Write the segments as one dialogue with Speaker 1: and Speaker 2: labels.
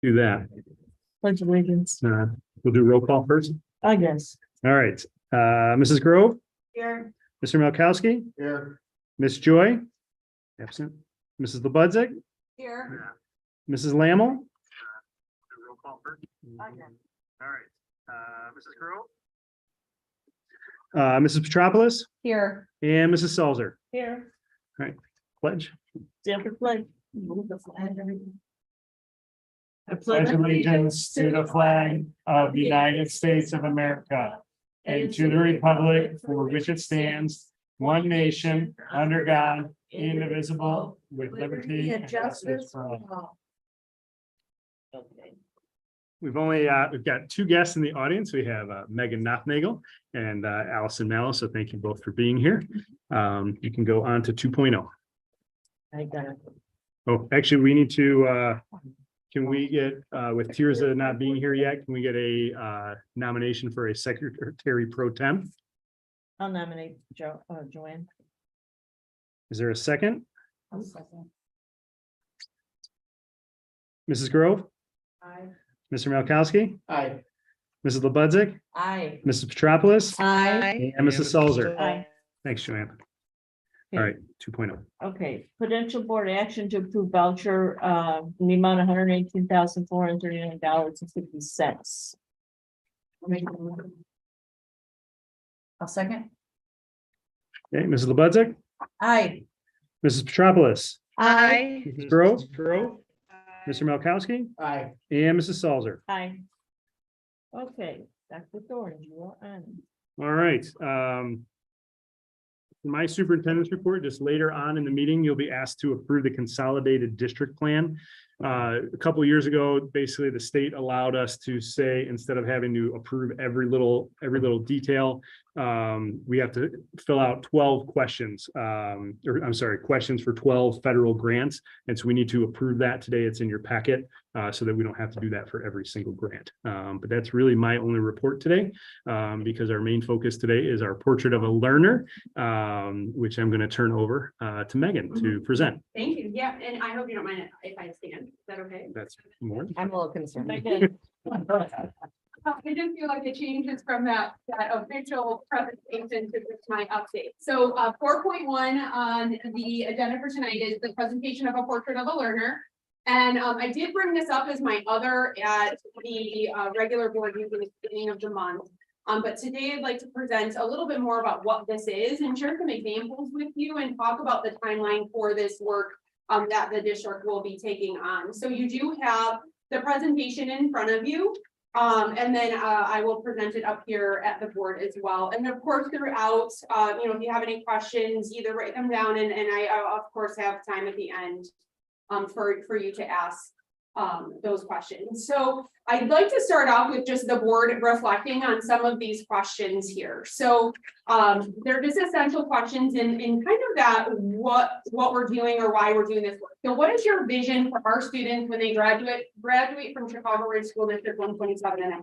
Speaker 1: do that.
Speaker 2: Pledge allegiance,
Speaker 1: We'll do roll call first.
Speaker 2: I guess.
Speaker 1: All right. Mrs. Grove,
Speaker 2: Here.
Speaker 1: Mr. Malkowski,
Speaker 3: Here.
Speaker 1: Miss Joy, absent, Mrs. Lebudzic,
Speaker 2: Here.
Speaker 1: Mrs. Lammel. Roll call first.
Speaker 2: I guess.
Speaker 1: All right. Mrs. Grove. Mrs. Petropoulos
Speaker 2: Here.
Speaker 1: and Mrs. Salzer.
Speaker 2: Here.
Speaker 1: Pledge.
Speaker 2: Stand for flag.
Speaker 3: I pledge allegiance to the flag of the United States of America and to the republic for which it stands, one nation, under God, indivisible, with liberty and justice for all.
Speaker 2: Okay.
Speaker 1: We've got two guests in the audience. We have Megan Nothnagel and Allison Mallow. So thank you both for being here. You can go on to 2.0.
Speaker 2: I got it.
Speaker 1: Oh, actually, we need to, can we get, with Tirza not being here yet, can we get a nomination for a secretary pro tem?
Speaker 2: I'll nominate Joanne.
Speaker 1: Is there a second?
Speaker 2: I'll second.
Speaker 1: Mrs. Grove,
Speaker 2: Aye.
Speaker 1: Mr. Malkowski,
Speaker 3: Aye.
Speaker 1: Mrs. Lebudzic,
Speaker 2: Aye.
Speaker 1: Mrs. Petropoulos,
Speaker 2: Aye.
Speaker 1: and Mrs. Salzer.
Speaker 2: Aye.
Speaker 1: Thanks, Joanne. All right, 2.0.
Speaker 2: Okay, potential board action to approve voucher, in the amount of $118,439.50.
Speaker 4: I'll second.
Speaker 1: Okay, Mrs. Lebudzic,
Speaker 4: Aye.
Speaker 1: Mrs. Petropoulos,
Speaker 4: Aye.
Speaker 1: Mrs. Grove, Mr. Malkowski,
Speaker 3: Aye.
Speaker 1: and Mrs. Salzer.
Speaker 2: Aye. Okay, Dr. Thorne, you are on.
Speaker 1: All right. My superintendent's report, just later on in the meeting, you'll be asked to approve the consolidated district plan. A couple of years ago, basically the state allowed us to say, instead of having to approve every little detail, we have to fill out 12 questions, questions for 12 federal grants. And so we need to approve that today. It's in your packet, so that we don't have to do that for every single grant. But that's really my only report today, because our main focus today is our portrait of a learner, which I'm going to turn over to Megan to present.
Speaker 5: Thank you. Yeah, and I hope you don't mind if I stand. Is that okay?
Speaker 1: That's more.
Speaker 4: I'm a little concerned.
Speaker 2: Megan,
Speaker 5: I just feel like it changes from that official presentation to just my update. So 4.1 on the agenda for tonight is the presentation of a portrait of a learner. And I did bring this up as my other at the regular board meeting at the beginning of the month. But today I'd like to present a little bit more about what this is and share some examples with you and talk about the timeline for this work that the district will be taking on. So you do have the presentation in front of you. And then I will present it up here at the board as well. And of course, throughout, if you have any questions, either write them down and I of course have time at the end for you to ask those questions. So I'd like to start off with just the board reflecting on some of these questions here. So they're just essential questions in kind of that what we're doing or why we're doing this work. So what is your vision for our students when they graduate from Chicago Ridge School District 127.5?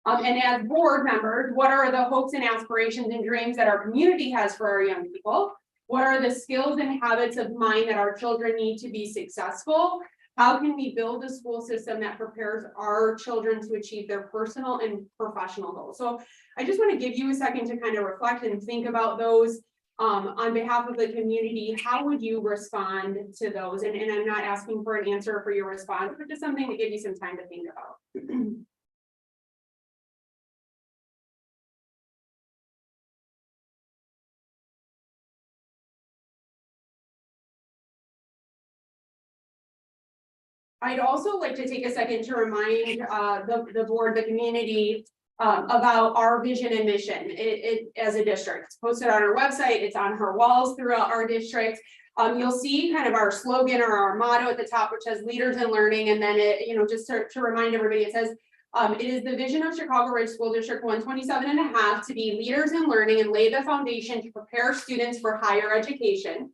Speaker 5: And as board members, what are the hopes and aspirations and dreams that our community has for our young people? What are the skills and habits of mind that our children need to be successful? How can we build a school system that prepares our children to achieve their personal and professional goals? So I just want to give you a second to kind of reflect and think about those on behalf of the community. How would you respond to those? And I'm not asking for an answer for your response, but just something to give you some time to think about. I'd also like to take a second to remind the board, the community, about our vision and mission it as a district. It's posted on our website, it's on her walls throughout our district. You'll see kind of our slogan or our motto at the top, which says leaders in learning. And then it, just to remind everybody, it says, it is the vision of Chicago Ridge School District 127.5 to be leaders in learning and lay the foundation to prepare students for higher education.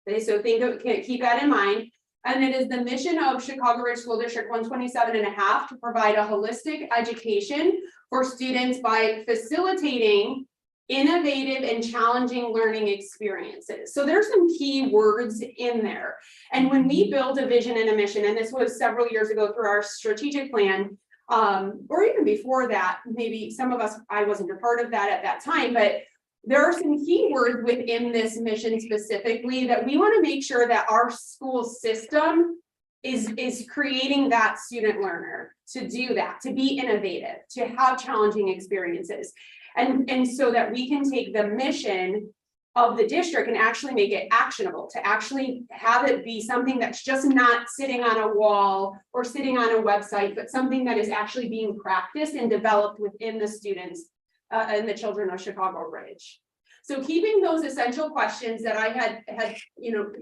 Speaker 5: Okay, so keep that in mind. And it is the mission of Chicago Ridge School District 127.5 to provide a holistic education for students by facilitating innovative and challenging learning experiences. So there's some key words in there. And when we build a vision and a mission, and this was several years ago through our strategic plan, or even before that, maybe some of us, I wasn't a part of that at that time, but there are some key words within this mission specifically that we want to make sure that our school system is creating that student learner to do that, to be innovative, to have challenging experiences. And so that we can take the mission of the district and actually make it actionable, to actually have it be something that's just not sitting on a wall or sitting on a website, but something that is actually being practiced and developed within the students and the children of Chicago Ridge. So keeping those essential questions that I had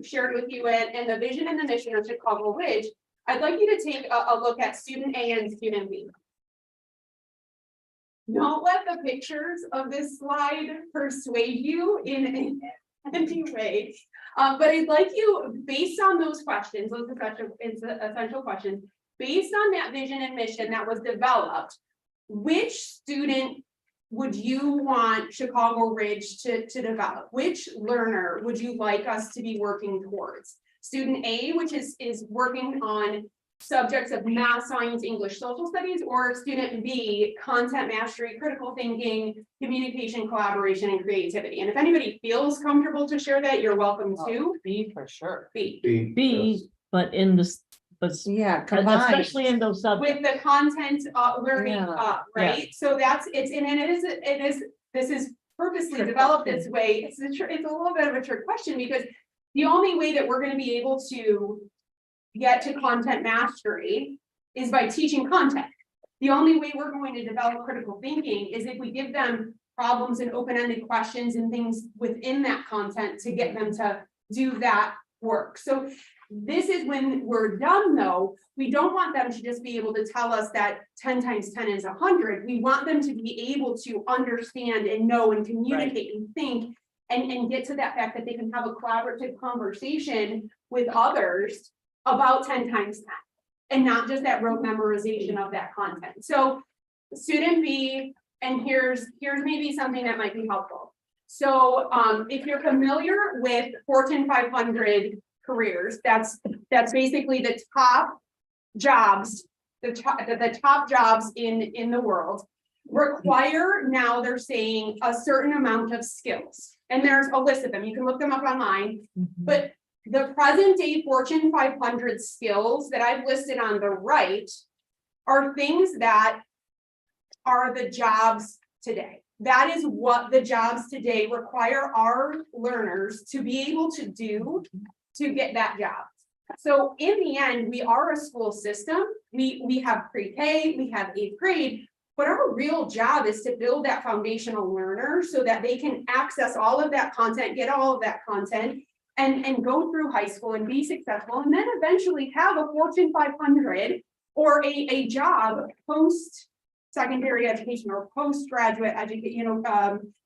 Speaker 5: shared with you and the vision and the mission of Chicago Ridge, I'd like you to take a look at student A and student B. Don't let the pictures of this slide persuade you in any way. But I'd like you, based on those questions, those essential questions, based on that vision and mission that was developed, which student would you want Chicago Ridge to develop? Which learner would you like us to be working towards? Student A, which is working on subjects of math, science, English, social studies, or student B, content mastery, critical thinking, communication, collaboration, and creativity. And if anybody feels comfortable to share that, you're welcome to.
Speaker 4: B for sure.
Speaker 5: B.
Speaker 2: B, but in this, but
Speaker 4: Yeah,
Speaker 2: especially in those subjects.
Speaker 5: With the content learning
Speaker 4: Yeah.
Speaker 5: up, right? So that's this is purposely
Speaker 4: Trick
Speaker 5: developed
Speaker 4: question.
Speaker 5: this way. It's a little bit of a trick question because the only way that we're going to be able to get to content mastery is by teaching content. The only way we're going to develop critical thinking is if we give them problems and open-ended questions and things within that content to get them to do that work. So this is when we're done though, we don't want them to just be able to tell us that 10 times 10 is 100. We want them to be able to understand and know and communicate and think and get to that fact that they can have a collaborative conversation with others about 10 times 10 and not just that rote memorization of that content. So student B, and here's maybe something that might be helpful. So if you're familiar with Fortune 500 careers, that's basically the top jobs, the top jobs in the world require, now they're saying, a certain amount of skills. And there's a list of them. You can look them up online, but the present day Fortune 500 skills that I've listed on the right are things that are the jobs today. That is what the jobs today require our learners to be able to do to get that job. So in the end, we are a school system. We have pre-K, we have 8th grade, but our real job is to build that foundational learner so that they can access all of that content, get all of that content, and go through high school and be successful, and then eventually have a Fortune 500 or a job post-secondary education or postgraduate education,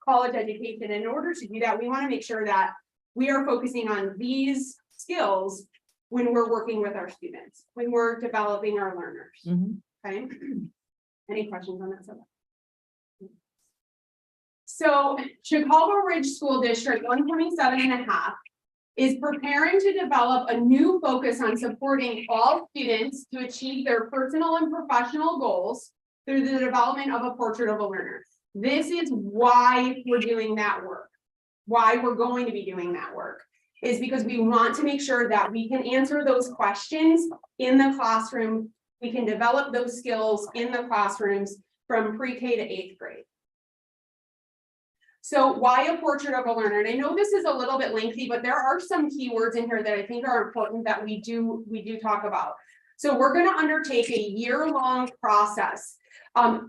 Speaker 5: college education. In order to do that, we want to make sure that we are focusing on these skills when we're working with our students, when we're developing our learners. Okay. Any questions on that subject? So Chicago Ridge School District 127.5 is preparing to develop a new focus on supporting all students to achieve their personal and professional goals through the development of a portrait of a learner. This is why we're doing that work. Why we're going to be doing that work is because we want to make sure that we can answer those questions in the classroom. We can develop those skills in the classrooms from pre-K to 8th grade. So why a portrait of a learner? And I know this is a little bit lengthy, but there are some keywords in here that I think are important that we do talk about. So we're going to undertake a year-long process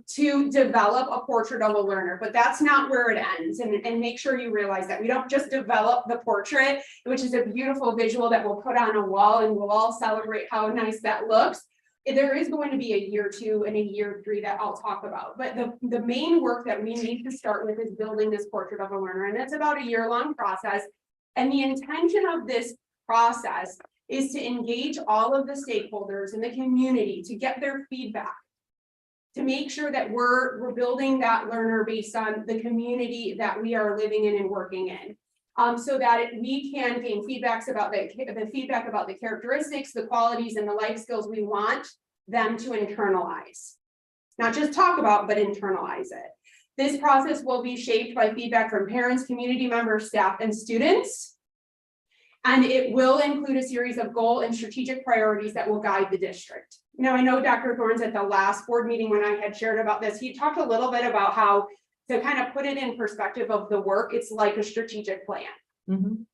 Speaker 5: to develop a portrait of a learner, but that's not where it ends. And make sure you realize that we don't just develop the portrait, which is a beautiful visual that we'll put on a wall and we'll all celebrate how nice that looks. There is going to be a year 2 and a year 3 that I'll talk about, but the main work that we need to start with is building this portrait of a learner, and it's about a year-long process. And the intention of this process is to engage all of the stakeholders in the community to get their feedback, to make sure that we're building that learner based on the community that we are living in and working in. So that we can gain feedbacks about the feedback about the characteristics, the qualities, and the life skills we want them to internalize. Not just talk about, but internalize it. This process will be shaped by feedback from parents, community members, staff, and students. And it will include a series of goal and strategic priorities that will guide the district. Now, I know Dr. Thorns at the last board meeting when I had shared about this, he talked a little bit about how to kind of put it in perspective of the work, it's like a strategic plan,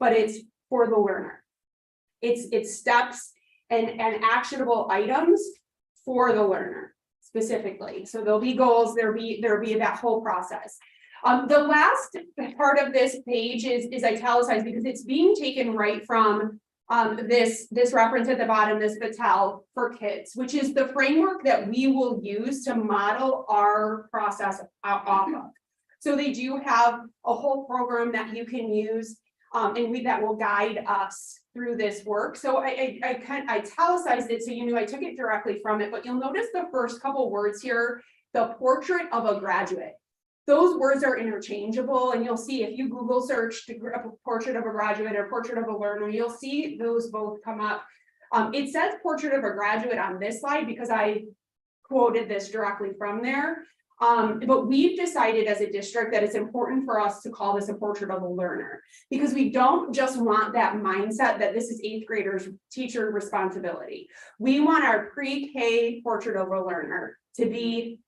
Speaker 5: but it's for the learner. It's steps and actionable items for the learner specifically. So there'll be goals, there'll be that whole process. The last part of this page is italicized because it's being taken right from this reference at the bottom, this Battelle for Kids, which is the framework that we will use to model our process off of. So they do have a whole program that you can use and that will guide us through this work. So I italicized it so you knew I took it directly from it, but you'll notice the first couple words here, the portrait of a graduate. Those words are interchangeable, and you'll see if you Google search a portrait of a graduate or portrait of a learner, you'll see those both come up. It says portrait of a graduate on this slide because I quoted this directly from there. But we've decided as a district that it's important for us to call this a portrait of a learner, because we don't just want that mindset that this is 8th graders teacher responsibility. We want our pre-K portrait of a learner to be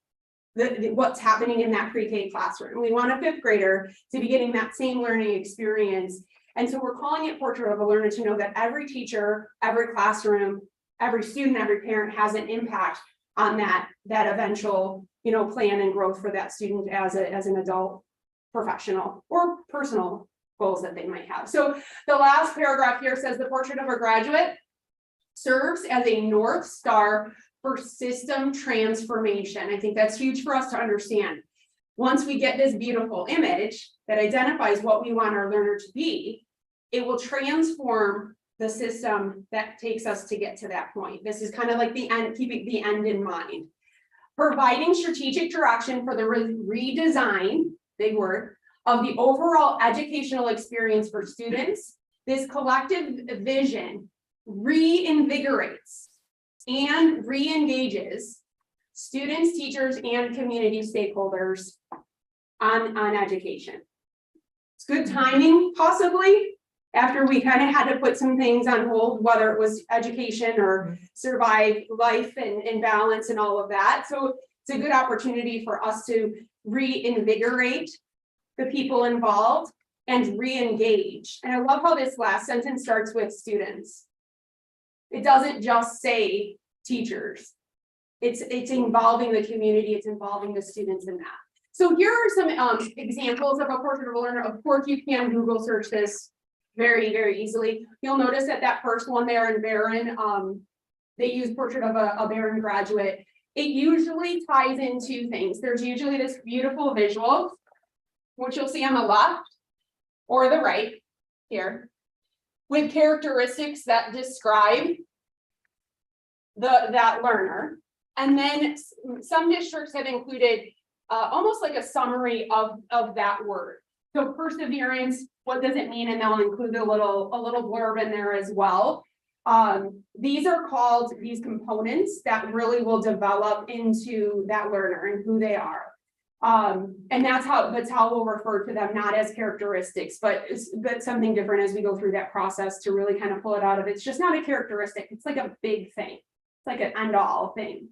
Speaker 5: what's happening in that pre-K classroom. We want a 5th grader to be getting that same learning experience. And so we're calling it portrait of a learner to know that every teacher, every classroom, every student, every parent has an impact on that eventual, plan and growth for that student as an adult professional or personal goals that they might have. So the last paragraph here says the portrait of a graduate serves as a North Star for system transformation. I think that's huge for us to understand. Once we get this beautiful image that identifies what we want our learner to be, it will transform the system that takes us to get to that point. This is kind of like the end, keeping the end in mind. Providing strategic direction for the redesign, big word, of the overall educational experience for students. This collective vision reinvigorates and re-engages students, teachers, and community stakeholders on education. It's good timing, possibly, after we kind of had to put some things on hold, whether it was education or survive life and balance and all of that. So it's a good opportunity for us to reinvigorate the people involved and re-engage. And I love how this last sentence starts with students. It doesn't just say teachers. It's involving the community, it's involving the students in that. So here are some examples of a portrait of a learner. Of course, you can Google search this very, very easily. You'll notice that first one there in Barron, they use portrait of a Barron graduate. It usually ties in two things. There's usually this beautiful visual, which you'll see on the left or the right here, with characteristics that describe that learner. And then some districts have included almost like a summary of that word. So perseverance, what does it mean? And they'll include a little blurb in there as well. These are called these components that really will develop into that learner and who they are. And that's how we'll refer to them, not as characteristics, but something different as we go through that process to really kind of pull it out of it. It's just not a characteristic. It's like a big thing. It's like an end all thing.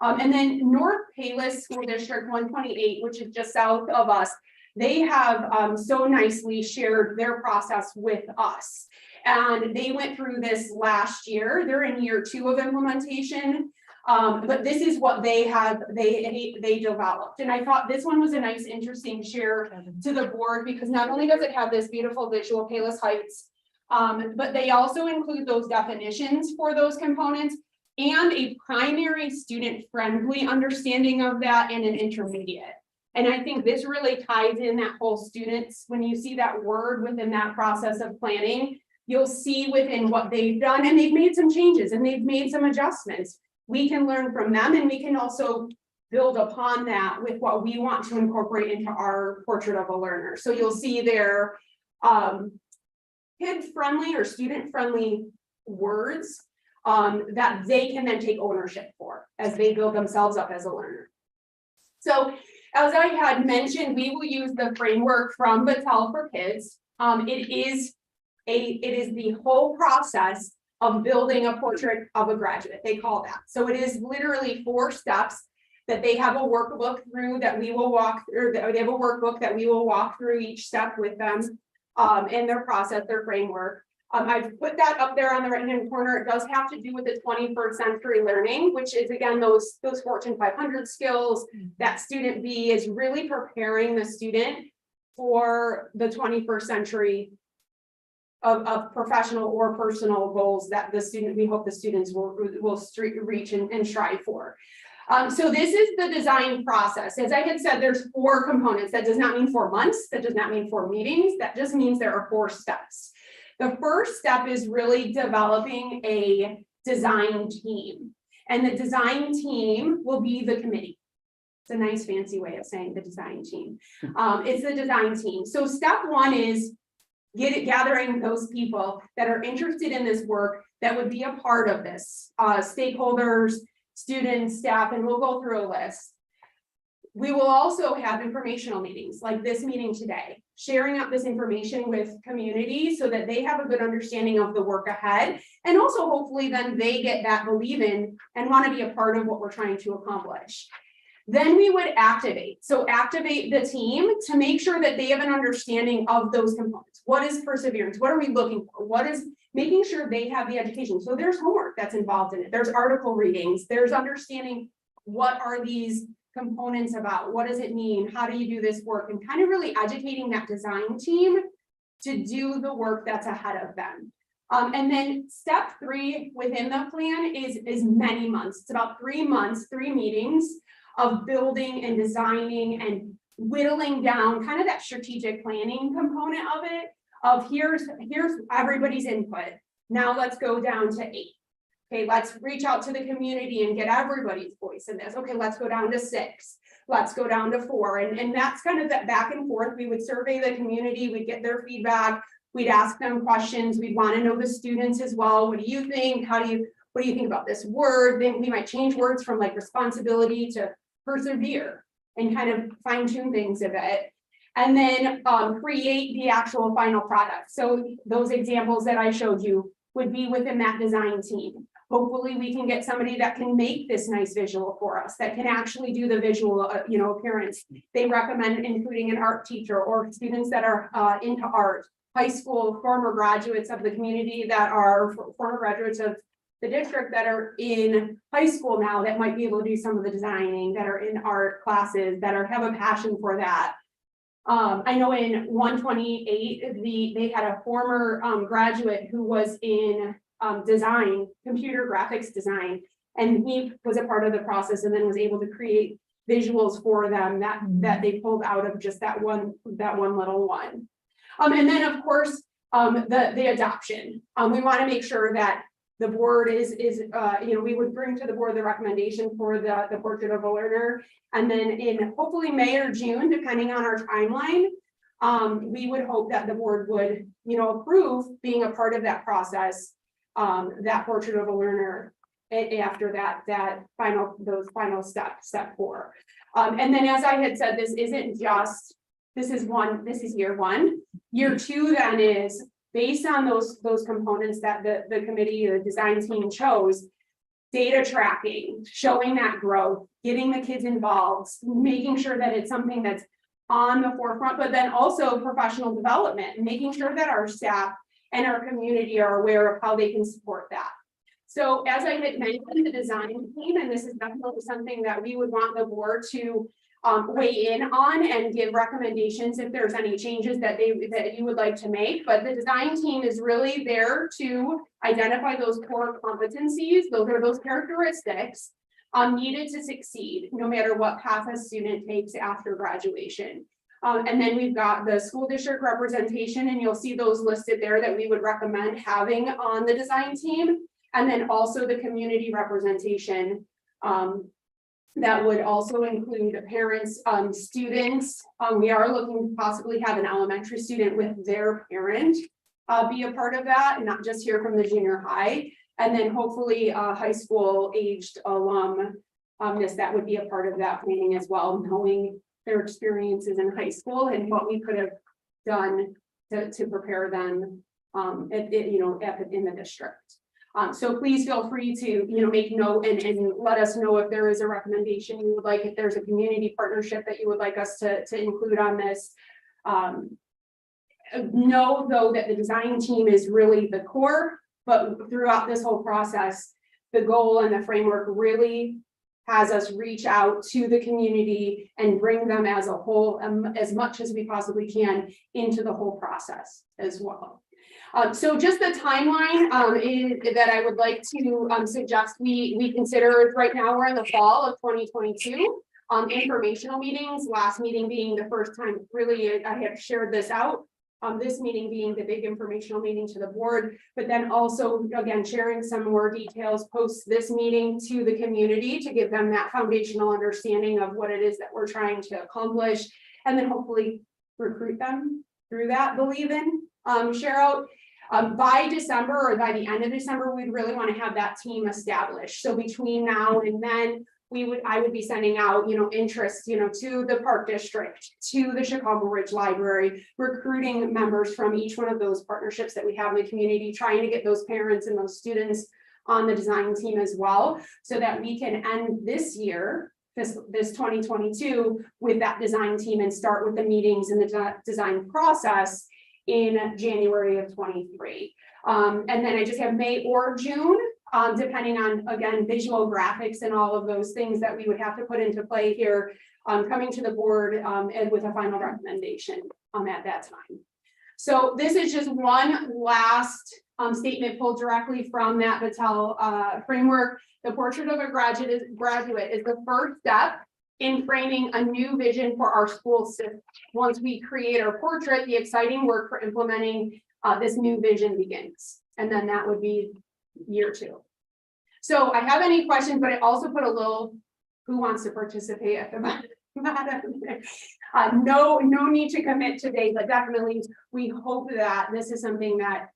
Speaker 5: And then North Palos School District 128, which is just south of us, they have so nicely shared their process with us. And they went through this last year. They're in year 2 of implementation. But this is what they developed. And I thought this one was a nice, interesting share to the board, because not only does it have this beautiful visual Palos Heights, but they also include those definitions for those components and a primary student-friendly understanding of that and an intermediate. And I think this really ties in that whole students. When you see that word within that process of planning, you'll see within what they've done, and they've made some changes and they've made some adjustments. We can learn from them, and we can also build upon that with what we want to incorporate into our portrait of a learner. So you'll see there kid-friendly or student-friendly words that they can then take ownership for as they build themselves up as a learner. So as I had mentioned, we will use the framework from Battelle for Kids. It is the whole process of building a portrait of a graduate, they call that. So it is literally 4 steps that they have a workbook through that we will walk through, they have a workbook that we will walk through each step with them in their process, their framework. I've put that up there on the right-hand corner. It does have to do with the 21st century learning, which is again, those Fortune 500 skills. That student B is really preparing the student for the 21st century of professional or personal goals that we hope the students will reach and strive for. So this is the design process. As I had said, there's 4 components. That does not mean 4 months. That does not mean 4 meetings. That just means there are 4 steps. The first step is really developing a design team. And the design team will be the committee. It's a nice fancy way of saying the design team. It's the design team. So step 1 is gathering those people that are interested in this work that would be a part of this, stakeholders, students, staff, and we'll go through a list. We will also have informational meetings like this meeting today, sharing out this information with community so that they have a good understanding of the work ahead. And also hopefully then they get that believe in and want to be a part of what we're trying to accomplish. Then we would activate. So activate the team to make sure that they have an understanding of those components. What is perseverance? What are we looking for? What is making sure they have the education? So there's homework that's involved in it. There's article readings. There's understanding what are these components about? What does it mean? How do you do this work? And kind of really educating that design team to do the work that's ahead of them. And then step 3 within the plan is many months. It's about 3 months, 3 meetings of building and designing and whittling down kind of that strategic planning component of it, of here's everybody's input. Now let's go down to 8. Okay, let's reach out to the community and get everybody's voice in this. Okay, let's go down to 6. Let's go down to 4. And that's kind of that back and forth. We would survey the community, we'd get their feedback, we'd ask them questions, we'd want to know the students as well. What do you think? What do you think about this word? Then we might change words from like responsibility to persevere and kind of fine tune things a bit. And then create the actual final product. So those examples that I showed you would be within that design team. Hopefully we can get somebody that can make this nice visual for us, that can actually do the visual appearance. They recommend including an art teacher or students that are into art, high school, former graduates of the community that are former graduates of the district that are in high school now that might be able to do some of the designing, that are in art classes, that have a passion for that. I know in 128, they had a former graduate who was in design, computer graphics design, and he was a part of the process and then was able to create visuals for them that they pulled out of just that one little one. And then of course, the adoption. We want to make sure that the board we would bring to the board the recommendation for the portrait of a learner. And then in hopefully May or June, depending on our timeline, we would hope that the board would, approve being a part of that process, that portrait of a learner after those final steps, step 4. And then as I had said, this is year 1. Year 2 then is based on those components that the committee, the design team chose, data tracking, showing that growth, getting the kids involved, making sure that it's something that's on the forefront, but then also professional development, making sure that our staff and our community are aware of how they can support that. So as I had mentioned, the design team, and this is definitely something that we would want the board to weigh in on and give recommendations if there's any changes that you would like to make. But the design team is really there to identify those core competencies. Those are those characteristics needed to succeed, no matter what path a student takes after graduation. And then we've got the school district representation, and you'll see those listed there that we would recommend having on the design team. And then also the community representation That would also include parents, students. We are looking to possibly have an elementary student with their parent be a part of that, and not just hear from the junior high. And then hopefully high school aged alum, that would be a part of that planning as well, knowing their experiences in high school and what we could have done to prepare them in the district. So please feel free to, make note and let us know if there is a recommendation you would like, if there's a community partnership that you would like us to include on this. Know though that the design team is really the core, but throughout this whole process, the goal and the framework really has us reach out to the community and bring them as a whole, as much as we possibly can into the whole process as well. So just the timeline that I would like to suggest we consider right now. We're in the fall of 2022. Informational meetings, last meeting being the first time really I have shared this out. This meeting being the big informational meeting to the board, but then also again sharing some more details post this meeting to the community to give them that foundational understanding of what it is that we're trying to accomplish, and then hopefully recruit them through that believe in share out. By December or by the end of December, we'd really want to have that team established. So between now and then, I would be sending out, interest, to the Park District, to the Chicago Ridge Library, recruiting members from each one of those partnerships that we have in the community, trying to get those parents and those students on the design team as well, so that we can end this year, this 2022, with that design team and start with the meetings and the design process in January of 23. And then I just have May or June, depending on, again, visual graphics and all of those things that we would have to put into play here, coming to the board and with a final recommendation at that time. So this is just one last statement pulled directly from that Battelle framework. The portrait of a graduate is the first step in framing a new vision for our school system. Once we create our portrait, the exciting work for implementing this new vision begins. And then that would be year 2. So I have any questions, but I also put a little who wants to participate at the bottom. No need to commit today, but definitely we hope that this is something that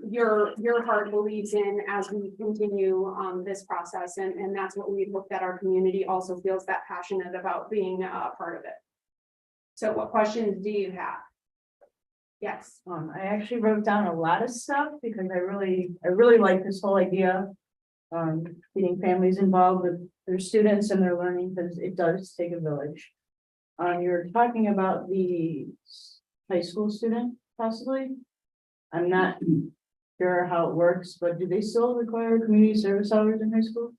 Speaker 5: your heart believes in as we continue this process, and that's what we hope that our community also feels that passionate about being a part of it. So what questions do you have? Yes.
Speaker 2: I actually wrote down a lot of stuff because I really like this whole idea. Getting families involved with their students and their learning, because it does take a village. You're talking about the high school student, possibly. I'm not sure how it works, but do they still require community service hours in high school?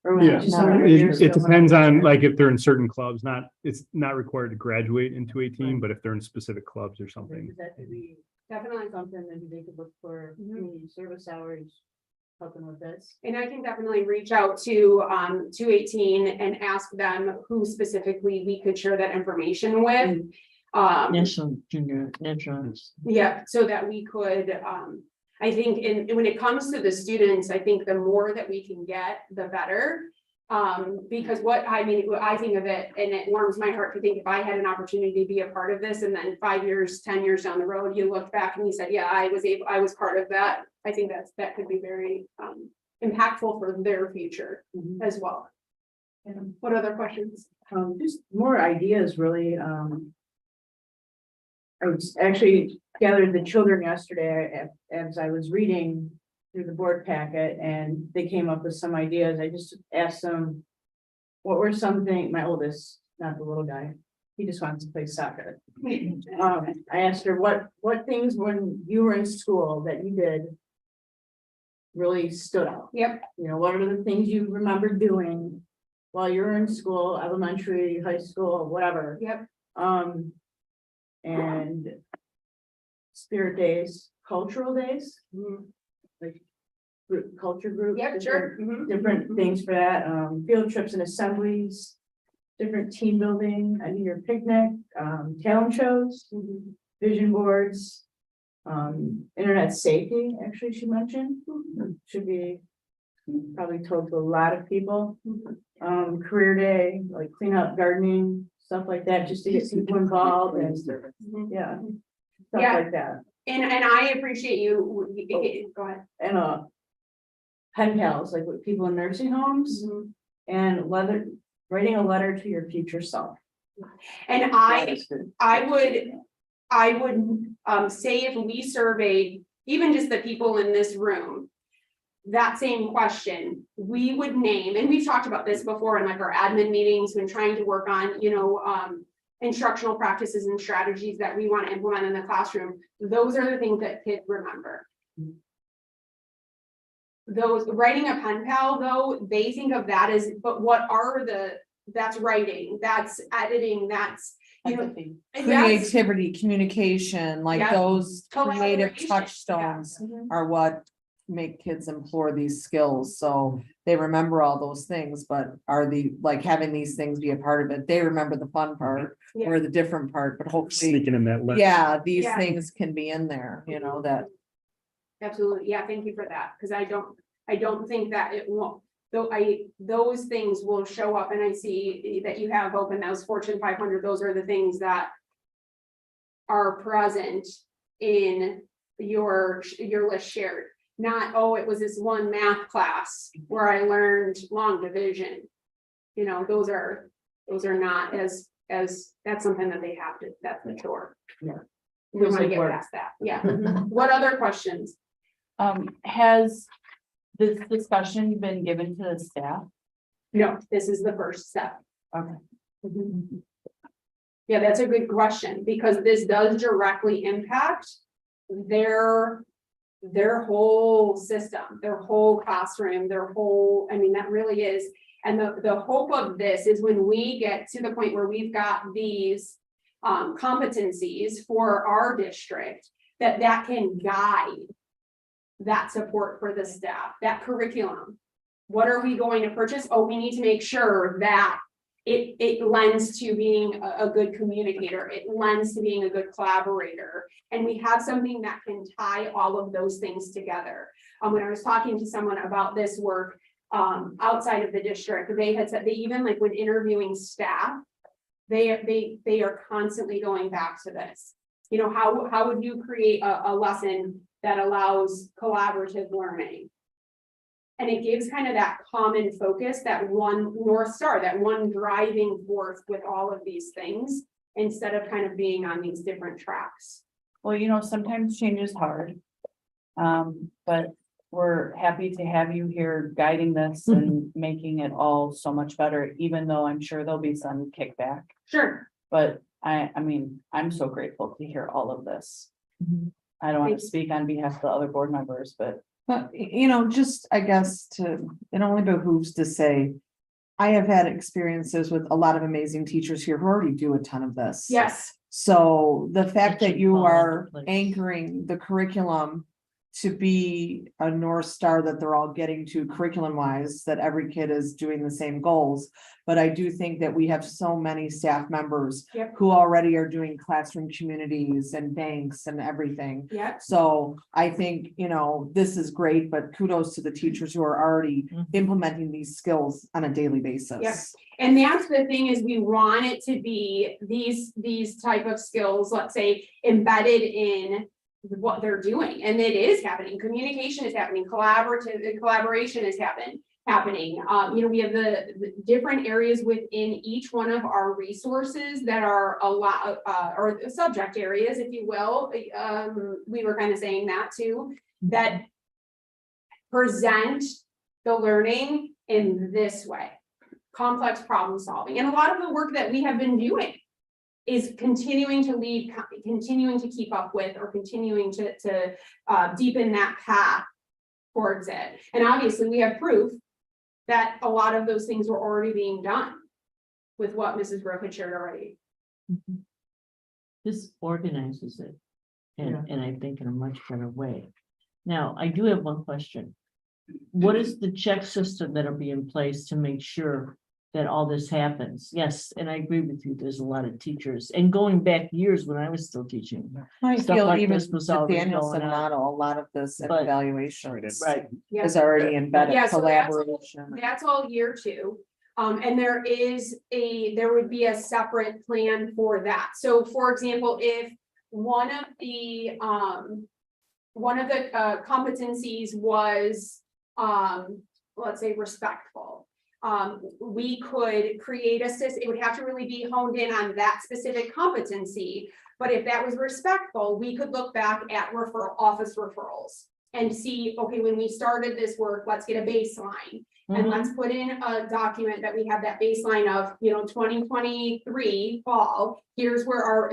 Speaker 2: Or was it
Speaker 1: Yeah,
Speaker 2: just 100 years
Speaker 1: it
Speaker 2: ago?
Speaker 1: depends on, like, if they're in certain clubs, it's not required to graduate into 18, but if they're in specific clubs or something.
Speaker 2: Does that could be
Speaker 5: Definitely.
Speaker 2: something that they could look for community service hours, helping with this?
Speaker 5: And I can definitely reach out to 218 and ask them who specifically we could share that information with.
Speaker 4: National junior, national.
Speaker 5: Yeah, so that we could, I think when it comes to the students, I think the more that we can get, the better. Because what I think of it, and it warms my heart to think if I had an opportunity to be a part of this, and then 5 years, 10 years down the road, you look back and you said, yeah, I was part of that. I think that could be very impactful for their future as well. And what other questions?
Speaker 2: Just more ideas, really. I was actually gathered the children yesterday as I was reading through the board packet, and they came up with some ideas. I just asked them, what were something, my oldest, not the little guy, he just wants to play soccer. I asked her what things when you were in school that you did really stood out.
Speaker 5: Yep.
Speaker 2: What are the things you remember doing while you were in school, elementary, high school, whatever.
Speaker 5: Yep.
Speaker 2: And spirit days, cultural days, like culture groups.
Speaker 5: Yep, sure.
Speaker 2: Different things for that, field trips and assemblies, different team building, a New Year picnic, talent shows, vision boards, internet safety, actually, she mentioned, should be probably told to a lot of people. Career day, like clean up gardening, stuff like that, just to get people involved and, yeah. Stuff
Speaker 5: Yeah.
Speaker 2: like that,
Speaker 5: And I appreciate you, go ahead.
Speaker 2: and pen pals, like with people in nursing homes, and writing a letter to your future self.
Speaker 5: And
Speaker 2: That is good.
Speaker 5: I would say if we surveyed even just the people in this room, that same question, we would name, and we've talked about this before in like our admin meetings when trying to work on, instructional practices and strategies that we want to implement in the classroom. Those are the things that kids remember. Those writing a pen pal, though, they think of that as, but what are that's writing, that's editing, that's,
Speaker 4: Empathy.
Speaker 5: yes,
Speaker 6: Creativity, communication, like
Speaker 5: Yeah.
Speaker 6: those creative
Speaker 5: Collaboration.
Speaker 6: touchstones
Speaker 2: Mhm.
Speaker 6: are what make kids implore these skills, so they remember all those things, but are like having these things be a part of it, they remember the fun part
Speaker 5: Yeah.
Speaker 6: or the different part, but hopefully,
Speaker 1: Sneaking in that list.
Speaker 6: yeah, these
Speaker 5: Yeah.
Speaker 6: things can be in there, that.
Speaker 5: Absolutely, yeah, thank you for that, because I don't think that it won't, though those things will show up, and I see that you have opened those Fortune 500, those are the things that are present in your list shared. Not, oh, it was this one math class where I learned long division. Those are not as, that's something that they have to, that's the chore.
Speaker 4: Yeah.
Speaker 5: We want to
Speaker 4: Feels
Speaker 5: get
Speaker 4: like work.
Speaker 5: past that, yeah. What other questions?
Speaker 4: Has this discussion been given to the staff?
Speaker 5: No, this is the first step.
Speaker 4: Okay.
Speaker 5: Yeah, that's a good question, because this does directly impact their whole system, their whole classroom, that really is. And the hope of this is when we get to the point where we've got these competencies for our district, that can guide that support for the staff, that curriculum. What are we going to purchase? Oh, we need to make sure that it lends to being a good communicator. It lends to being a good collaborator. And we have something that can tie all of those things together. When I was talking to someone about this work outside of the district, they had said they even like when interviewing staff, they are constantly going back to this. How would you create a lesson that allows collaborative learning? And it gives kind of that common focus, that one North Star, that one driving force with all of these things, instead of kind of being on these different tracks.
Speaker 4: Well, sometimes change is hard. But we're happy to have you here guiding this and making it all so much better, even though I'm sure there'll be some kickback.
Speaker 5: Sure.
Speaker 4: But I'm so grateful to hear all of this. I don't want
Speaker 5: Thank
Speaker 4: to
Speaker 5: you.
Speaker 4: speak on behalf of the other board members, but
Speaker 6: But, just, I guess, it only behooves to say, I have had experiences with a lot of amazing teachers here who already do a ton of this.
Speaker 5: Yes.
Speaker 6: So the fact
Speaker 4: It
Speaker 6: that
Speaker 4: should
Speaker 6: you
Speaker 4: fall into
Speaker 6: are
Speaker 4: place.
Speaker 6: anchoring the curriculum to be a North Star that they're all getting to curriculum wise, that every kid is doing the same goals. But I do think that we have so many staff members
Speaker 5: Yep.
Speaker 6: who already are doing classroom communities and banks and everything.
Speaker 5: Yep.
Speaker 6: So I think, this is great, but kudos to the teachers who are already
Speaker 4: Mhm.
Speaker 6: implementing these skills on a daily basis.
Speaker 5: Yep. And that's the thing, is we want it to be these type of skills, let's say, embedded in what they're doing. And it is happening. Communication is happening, collaboration is happening. We have the different areas within each one of our resources that are a lot, or subject areas, if you will. We were kind of saying that too, that present the learning in this way, complex problem solving. And a lot of the work that we have been doing is continuing to lead, continuing to keep up with, or continuing to deepen that path towards it. And obviously we have proof that a lot of those things were already being done with what Mrs. Grove had shared already.
Speaker 7: This organizes it. And I think in a much better way. Now, I do have one question. What is the check system that'll be in place to make sure that all this happens. Yes, and I agree with you. There's a lot of teachers and going back years when I was still teaching.
Speaker 6: I
Speaker 7: Stuff
Speaker 6: feel
Speaker 7: like
Speaker 6: even
Speaker 7: this was
Speaker 6: the
Speaker 7: already
Speaker 6: Danielson
Speaker 7: going on.
Speaker 6: model, a lot of this
Speaker 7: But-
Speaker 6: evaluation
Speaker 7: Right.
Speaker 5: Yeah.
Speaker 6: is already embedded
Speaker 5: Yeah, so that's-
Speaker 6: collaboration.
Speaker 5: That's all year two. And there would be a separate plan for that. So for example, if one of the competencies was, let's say respectful. We could create it would have to really be honed in on that specific competency. But if that was respectful, we could look back at office referrals and see, okay, when we started this work, let's get a baseline. And
Speaker 7: Mhm.
Speaker 5: let's put in a document that we have that baseline of, 2023 fall, this is where our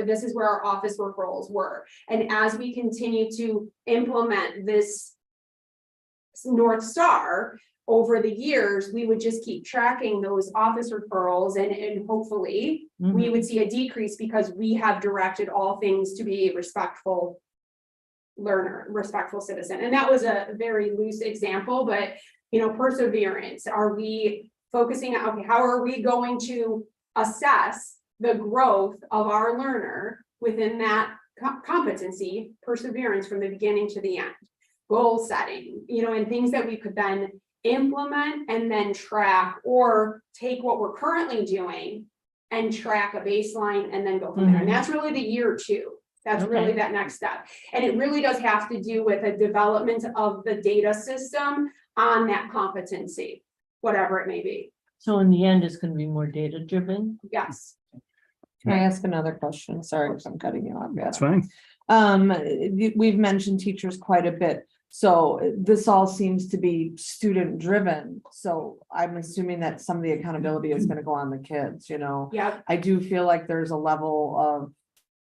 Speaker 5: office referrals were. And as we continue to implement this North Star over the years, we would just keep tracking those office referrals and hopefully we
Speaker 7: Mhm.
Speaker 5: would see a decrease because we have directed all things to be a respectful learner, respectful citizen. And that was a very loose example, but perseverance. Are we focusing on, okay, how are we going to assess the growth of our learner within that competency, perseverance from the beginning to the end? Goal setting, and things that we could then implement and then track, or take what we're currently doing and track a baseline and then go from there. And that's really the year two. That's really
Speaker 7: Okay.
Speaker 5: that next step. And it really does have to do with the development of the data system on that competency, whatever it may be.
Speaker 7: So in the end, it's gonna be more data driven.
Speaker 5: Yes.
Speaker 6: Can I ask another question? Sorry if I'm cutting you off.
Speaker 1: That's fine.
Speaker 6: We've mentioned teachers quite a bit. So this all seems to be student driven. So I'm assuming that some of the accountability is gonna go on the kids,
Speaker 5: Yeah.
Speaker 6: I do feel like there's a level of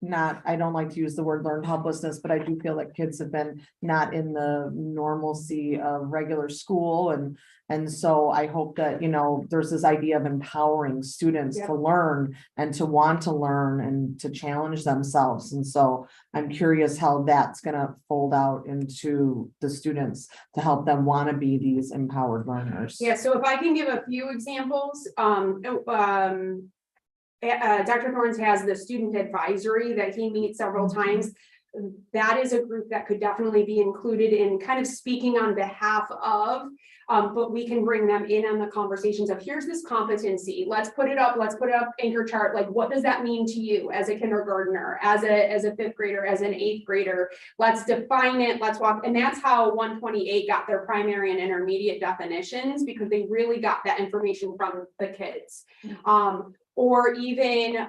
Speaker 6: I don't like to use the word learned helplessness, but I do feel like kids have been not in the normalcy of regular school. And so I hope that, there's this idea of empowering students
Speaker 5: Yeah.
Speaker 6: to learn and to want to learn and to challenge themselves. And so I'm curious how that's gonna fold out into the students to help them want to be these empowered learners.
Speaker 5: Yeah, so if I can give a few examples, Dr. Thorns has the student advisory that he meets several times. That is a group that could definitely be included in kind of speaking on behalf of, but we can bring them in on the conversations of, here's this competency, let's put it up anchor chart, like what does that mean to you as a kindergartner, as a fifth grader, as an eighth grader, let's define it, let's walk, and that's how 128 got their primary and intermediate definitions, because they really got that information from the kids. Or even,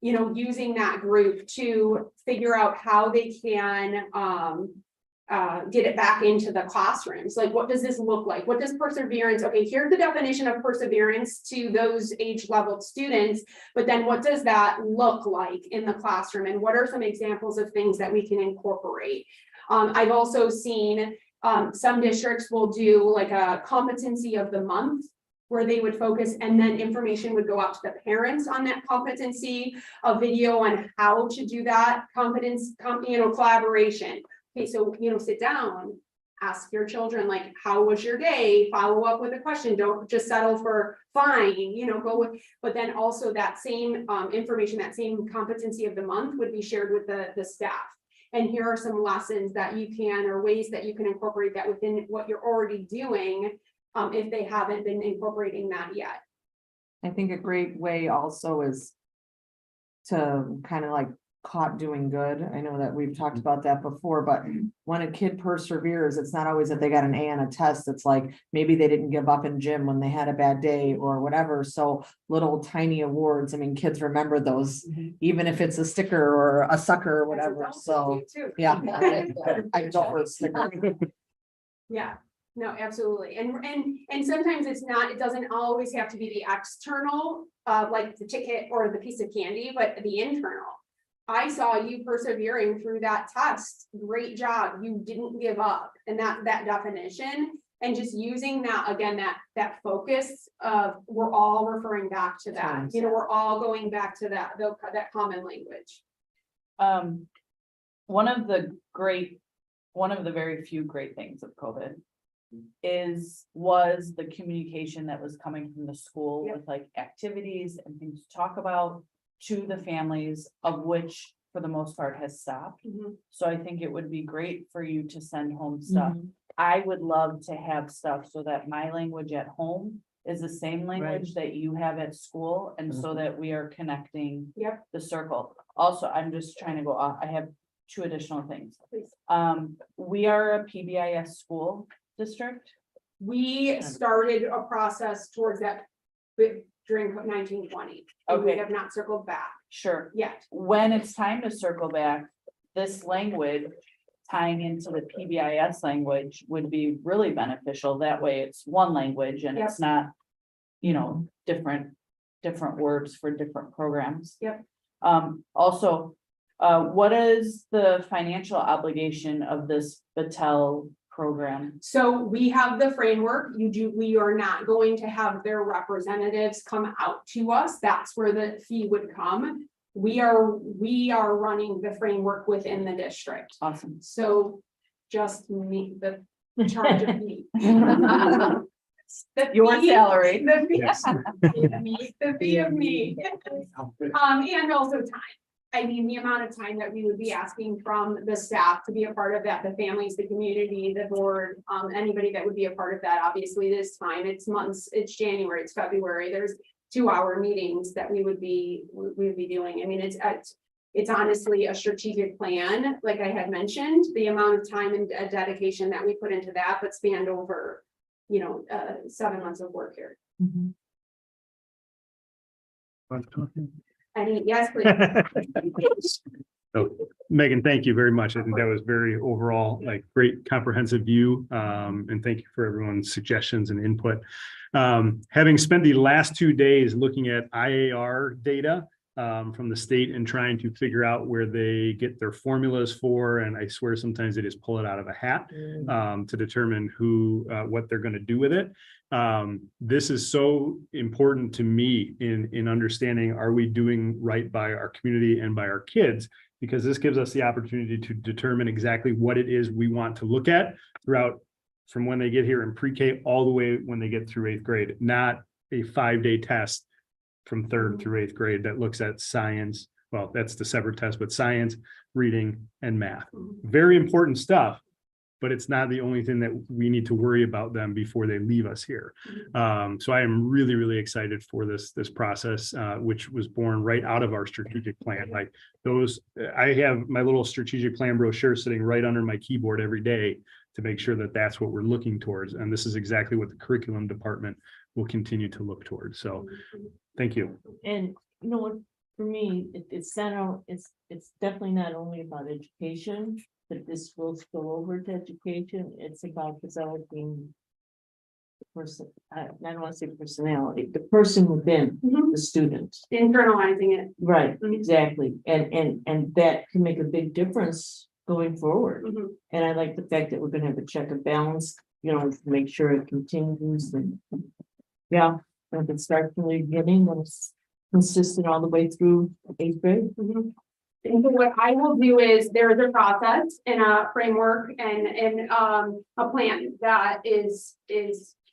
Speaker 5: using that group to figure out how they can get it back into the classrooms. Like, what does this look like? What does perseverance? Okay, here's the definition of perseverance to those age leveled students, but then what does that look like in the classroom? And what are some examples of things that we can incorporate? I've also seen some districts will do like a competency of the month, where they would focus, and then information would go out to the parents on that competency, a video on how to do that collaboration. Okay, so, sit down, ask your children, like, how was your day? Follow up with a question. Don't just settle for fine, go with, but then also that same information, that same competency of the month would be shared with the staff. And here are some lessons that you can, or ways that you can incorporate that within what you're already doing, if they haven't been incorporating that yet.
Speaker 6: I think a great way also is to kind of like caught doing good. I know that we've talked about that before, but when a kid perseveres, it's not always that they got an A on a test. It's like maybe they didn't give up in gym when they had a bad day or whatever. So little tiny awards. I mean, kids remember those, even if it's a sticker or a sucker or whatever. So yeah, I don't with sticker.
Speaker 5: Yeah, no, absolutely. And sometimes it doesn't always have to be the external, like the ticket or the piece of candy, but the internal. I saw you persevering through that test. Great job. You didn't give up. And that definition, and just using that, again, that focus of, we're all referring back to that. We're all going back to that common language.
Speaker 4: One of the very few great things of COVID was the communication that was coming from the school
Speaker 5: Yep.
Speaker 4: with like activities and things to talk about to the families, of which for the most part has stopped.
Speaker 5: Mhm.
Speaker 4: So I think it would be great for you to send home stuff.
Speaker 7: Mhm.
Speaker 4: I would love to have stuff so that my language at home is the same language that you have at school, and so that we are connecting
Speaker 5: Yep.
Speaker 4: the circle. Also, I'm just trying to go off, I have two additional things.
Speaker 5: Please.
Speaker 4: We are a PBIS school district.
Speaker 5: We started a process towards that during 1920. And we
Speaker 4: Okay.
Speaker 5: have not circled back
Speaker 4: Sure.
Speaker 5: yet.
Speaker 4: When it's time to circle back, this language tying into the PBIS language would be really beneficial. That way it's one language and it's not, you know, different words for different programs.
Speaker 5: Yep.
Speaker 4: Also, what is the financial obligation of this Battelle program?
Speaker 5: So we have the framework. We are not going to have their representatives come out to us. That's where the fee would come. We are running the framework within the district.
Speaker 4: Awesome.
Speaker 5: So just me, the charge of me. The
Speaker 4: Your
Speaker 5: fee-
Speaker 4: salary.
Speaker 5: The fee,
Speaker 1: Yes.
Speaker 5: the fee of me. And also time. I mean, the amount of time that we would be asking from the staff to be a part of that, the families, the community, the board, anybody that would be a part of that, obviously this time, it's months, it's January, it's February, there's 2-hour meetings that we would be doing. I mean, it's honestly a strategic plan, like I had mentioned, the amount of time and dedication that we put into that, but spanned over, 7 months of work here.
Speaker 7: Mhm.
Speaker 5: Yes, please.
Speaker 1: So, Megan, thank you very much. I think that was very overall, like, great comprehensive view. And thank you for everyone's suggestions and input. Having spent the last 2 days looking at IAR data from the state and trying to figure out where they get their formulas for, and I swear sometimes they just pull it out of a hat to determine what they're going to do with it. This is so important to me in understanding, are we doing right by our community and by our kids? Because this gives us the opportunity to determine exactly what it is we want to look at throughout, from when they get here in pre-K all the way when they get through 8th grade, not a 5-day test from 3rd through 8th grade that looks at science. Well, that's the separate test, but science, reading, and math. Very important stuff, but it's not the only thing that we need to worry about them before they leave us here. So I am really, really excited for this process, which was born right out of our strategic plan. Like I have my little strategic plan brochure sitting right under my keyboard every day to make sure that that's what we're looking towards. And this is exactly what the curriculum department will continue to look towards. So thank you.
Speaker 7: And you know what, for me, it's definitely not only about education, but this will spill over to education. It's about developing the person, I don't want to say personality, the person within
Speaker 5: Mhm.
Speaker 7: the student.
Speaker 5: Internalizing it.
Speaker 7: Right,
Speaker 5: Mhm.
Speaker 7: exactly. And that can make a big difference going forward.
Speaker 5: Mhm.
Speaker 7: And I like the fact that we're gonna have a check and balance, to make sure it continues and. Yeah, if it starts from the beginning, then it's consistent all the way through 8th grade.
Speaker 5: Mhm. And so what I will do is there is a process and a framework and a plan that is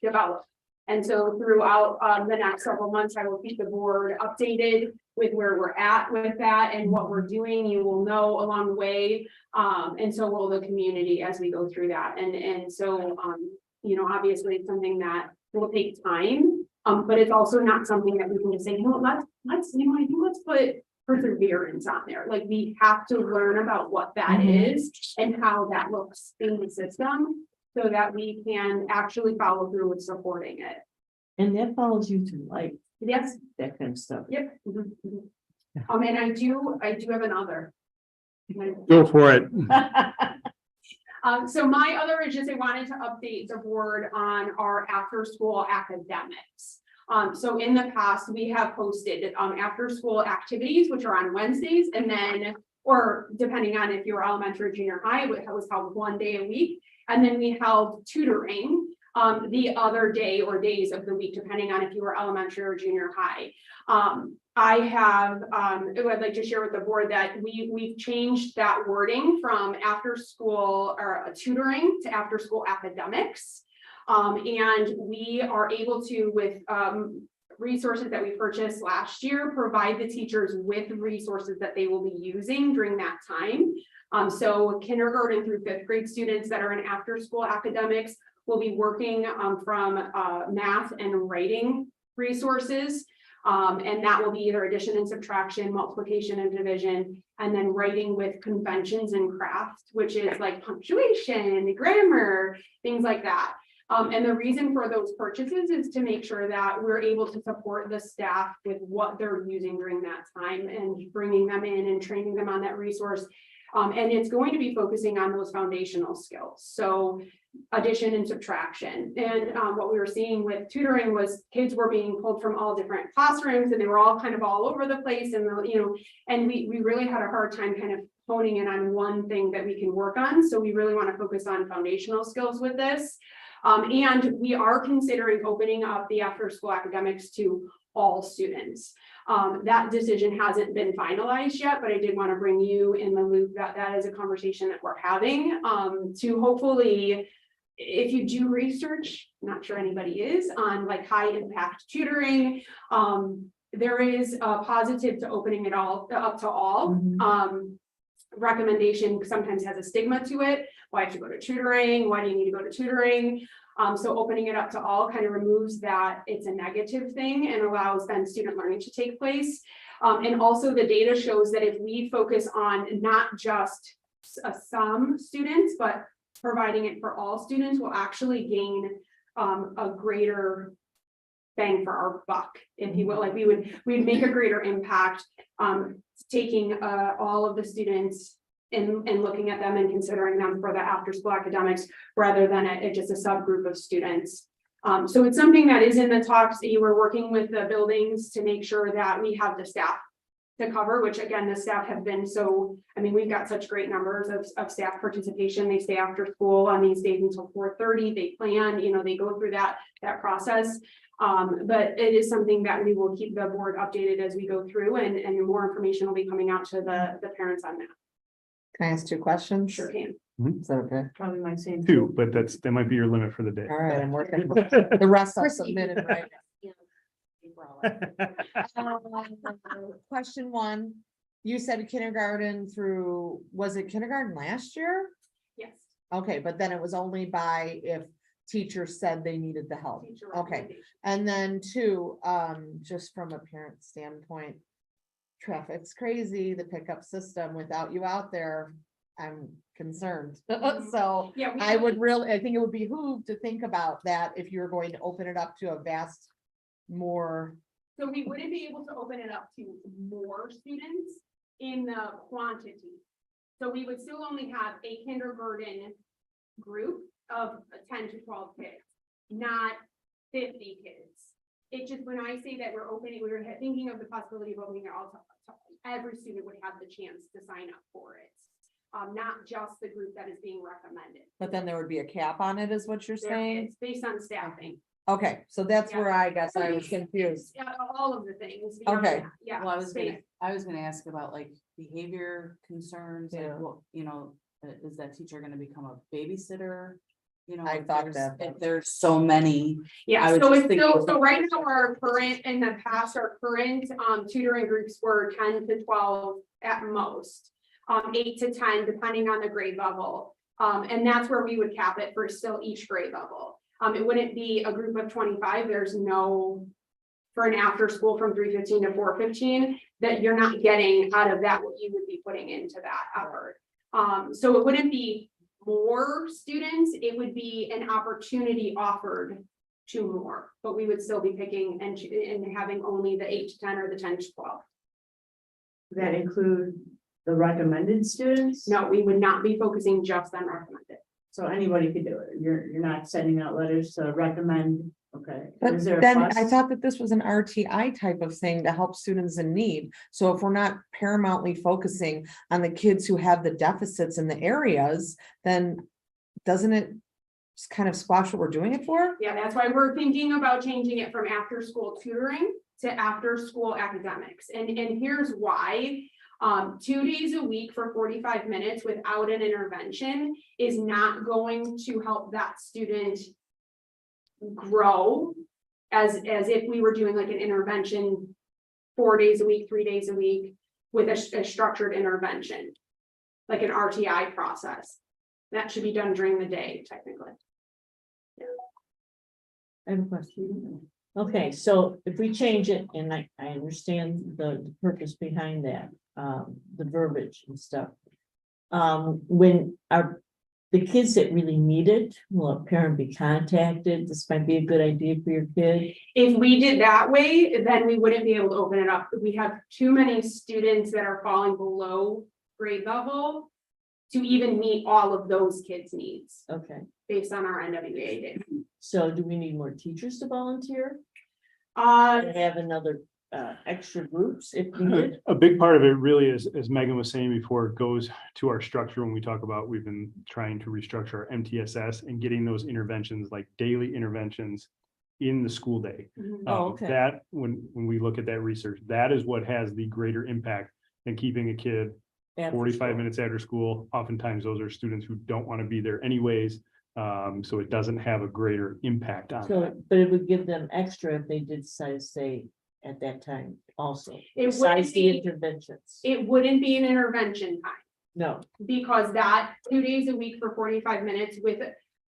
Speaker 5: developed. And so throughout the next several months, I will keep the board updated with where we're at with that and what we're doing. You will know along the way. And so will the community as we go through that. And so, obviously it's something that will take time. But it's also not something that we can just say, let's put perseverance on there. Like, we have to learn about what that
Speaker 7: Mhm.
Speaker 5: is and how that looks in the system so that we can actually follow through with supporting it.
Speaker 7: And that follows you to like
Speaker 5: Yes,
Speaker 7: that kind of stuff.
Speaker 5: yep. Mhm, mhm. And I do have another.
Speaker 1: Go for it.
Speaker 5: So my other is just I wanted to update the board on our after-school academics. So in the past, we have posted after-school activities, which are on Wednesdays, and then, or depending on if you're elementary or junior high, it was held 1 day a week. And then we held tutoring the other day or days of the week, depending on if you were elementary or junior high. I'd like to share with the board that we've changed that wording from after school or tutoring to after school academics. And we are able to, with resources that we purchased last year, provide the teachers with resources that they will be using during that time. So kindergarten through 5th grade students that are in after school academics will be working from math and writing resources. And that will be either addition and subtraction, multiplication and division, and then writing with conventions and craft, which is like punctuation, grammar, things like that. And the reason for those purchases is to make sure that we're able to support the staff with what they're using during that time and bringing them in and training them on that resource. And it's going to be focusing on those foundational skills. So addition and subtraction. And what we were seeing with tutoring was kids were being pulled from all different classrooms and they were all kind of all over the place. And, and we really had a hard time kind of honing in on one thing that we can work on. So we really want to focus on foundational skills with this. And we are considering opening up the after school academics to all students. That decision hasn't been finalized yet, but I did want to bring you in the loop that that is a conversation that we're having to hopefully, if you do research, not sure anybody is, on like high impact tutoring, there is a positive to opening it all up to all. Recommendation sometimes has a stigma to it. Why have you go to tutoring? Why do you need to go to tutoring? So opening it up to all kind of removes that it's a negative thing and allows then student learning to take place. And also the data shows that if we focus on not just some students, but providing it for all students, will actually gain a greater bang for our buck, if you will. Like we'd make a greater impact taking all of the students and looking at them and considering them for the after school academics rather than just a subgroup of students. So it's something that is in the talks. You were working with the buildings to make sure that we have the staff to cover, which again, the staff have been so, I mean, we've got such great numbers of staff participation. They stay after school on these days until 4:30. They plan, they go through that process. But it is something that we will keep the board updated as we go through, and more information will be coming out to the parents on that.
Speaker 6: Can I ask 2 questions?
Speaker 5: Sure can.
Speaker 6: Is that okay?
Speaker 2: Probably my same.
Speaker 1: 2, but that might be your limit for the day.
Speaker 6: All right, I'm working. The rest I'll submit it right now. Question 1, you said kindergarten through, was it kindergarten last year?
Speaker 5: Yes.
Speaker 6: Okay, but then it was only by if teachers said they needed the help.
Speaker 5: Teacher
Speaker 6: Okay,
Speaker 5: recommendation.
Speaker 6: and then 2, just from a parent standpoint, traffic's crazy, the pickup system, without you out there, I'm concerned. So
Speaker 5: Yeah,
Speaker 6: I think it would behoove to think about that if you're going to open it up to a vast more.
Speaker 5: So we wouldn't be able to open it up to more students in the quantity. So we would still only have a kindergarten group of 10 to 12 kids, not 50 kids. It just, when I say that we're thinking of the possibility of opening it all to every student would have the chance to sign up for it. Not just the group that is being recommended.
Speaker 6: But then there would be a cap on it, is what you're saying?
Speaker 5: It's based on staffing.
Speaker 6: Okay, so that's
Speaker 5: Yeah.
Speaker 6: where I guess I was confused.
Speaker 5: Yeah, all of the things. beyond
Speaker 6: Okay.
Speaker 5: that, Yeah.
Speaker 4: Well,
Speaker 5: space.
Speaker 4: I was gonna ask about like behavior concerns,
Speaker 6: Yeah.
Speaker 4: like, well, is that teacher gonna become a babysitter?
Speaker 6: I
Speaker 4: if
Speaker 6: thought
Speaker 4: there's-
Speaker 6: that.
Speaker 4: If there's so many,
Speaker 5: Yeah,
Speaker 4: I was
Speaker 5: so
Speaker 4: just
Speaker 5: it's
Speaker 4: thinking-
Speaker 5: still, so right now, our current, in the past, our current tutoring groups were 10 to 12 at most. 8 to 10, depending on the grade level. And that's where we would cap it for still each grade level. It wouldn't be a group of 25, there's no, for an after school from 3:15 to 4:15, that you're not getting out of that what you would be putting into that effort. So it wouldn't be more students, it would be an opportunity offered to more, but we would still be picking and having only the 8 to 10 or the 10 to 12.
Speaker 2: That include the recommended students?
Speaker 5: No, we would not be focusing just on recommended.
Speaker 2: So anybody could do it. You're not sending out letters to recommend, okay?
Speaker 6: But
Speaker 2: Is there a
Speaker 6: then I
Speaker 2: fuss?
Speaker 6: thought that this was an RTI type of thing to help students in need. So if we're not paramountly focusing on the kids who have the deficits in the areas, then doesn't it just kind of squash what we're doing it for?
Speaker 5: Yeah, that's why we're thinking about changing it from after school tutoring to after school academics. And here's why. 2 days a week for 45 minutes without an intervention is not going to help that student grow as if we were doing like an intervention 4 days a week, 3 days a week with a structured intervention, like an RTI process. That should be done during the day, technically.
Speaker 7: I have a question. Okay, so if we change it, and I understand the purpose behind that, the verbiage and stuff. When the kids that really need it, will a parent be contacted? This might be a good idea for your kid.
Speaker 5: If we did that way, then we wouldn't be able to open it up. We have too many students that are falling below grade level to even meet all of those kids' needs
Speaker 7: Okay,
Speaker 5: based on our NWA data.
Speaker 7: so do we need more teachers to volunteer?
Speaker 5: Uh,
Speaker 7: And have another extra groups if needed?
Speaker 1: A big part of it really is, as Megan was saying before, it goes to our structure when we talk about, we've been trying to restructure our MTSS and getting those interventions, like daily interventions in the school day.
Speaker 7: Oh, okay.
Speaker 1: That, when we look at that research, that is what has the greater impact than keeping a kid
Speaker 7: After
Speaker 1: 45
Speaker 7: school.
Speaker 1: minutes after school. Oftentimes, those are students who don't want to be there anyways. So it doesn't have a greater impact on
Speaker 7: So,
Speaker 1: that.
Speaker 7: but it would give them extra if they did decide to stay at that time also,
Speaker 5: It
Speaker 7: besides
Speaker 5: wouldn't
Speaker 7: the
Speaker 5: be-
Speaker 7: interventions.
Speaker 5: it wouldn't be an intervention time.
Speaker 7: No,
Speaker 5: Because that 2 days a week for 45 minutes with,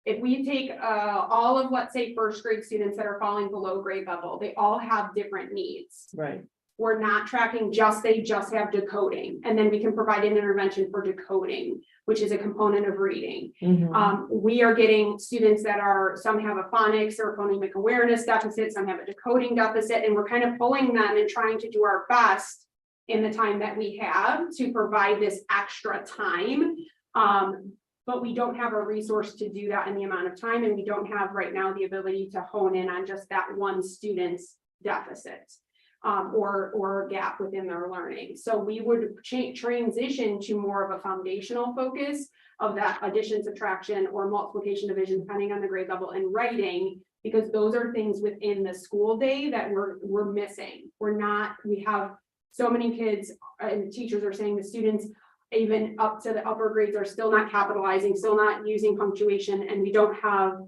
Speaker 5: if we take all of, let's say, first grade students that are falling below grade level, they all have different needs.
Speaker 7: right,
Speaker 5: We're not tracking they just have decoding, and then we can provide an intervention for decoding, which is a component of reading.
Speaker 7: Mhm.
Speaker 5: We are getting students that some have a phonics or phonemic awareness deficit, some have a decoding deficit, and we're kind of pulling them and trying to do our best in the time that we have to provide this extra time. But we don't have a resource to do that in the amount of time, and we don't have right now the ability to hone in on just that one student's deficit. Or gap within their learning. So we would transition to more of a foundational focus of that addition, subtraction, or multiplication, division, depending on the grade level, and writing, because those are things within the school day that we're missing. We have so many kids, and teachers are saying the students, even up to the upper grades, are still not capitalizing, still not using punctuation, and we don't have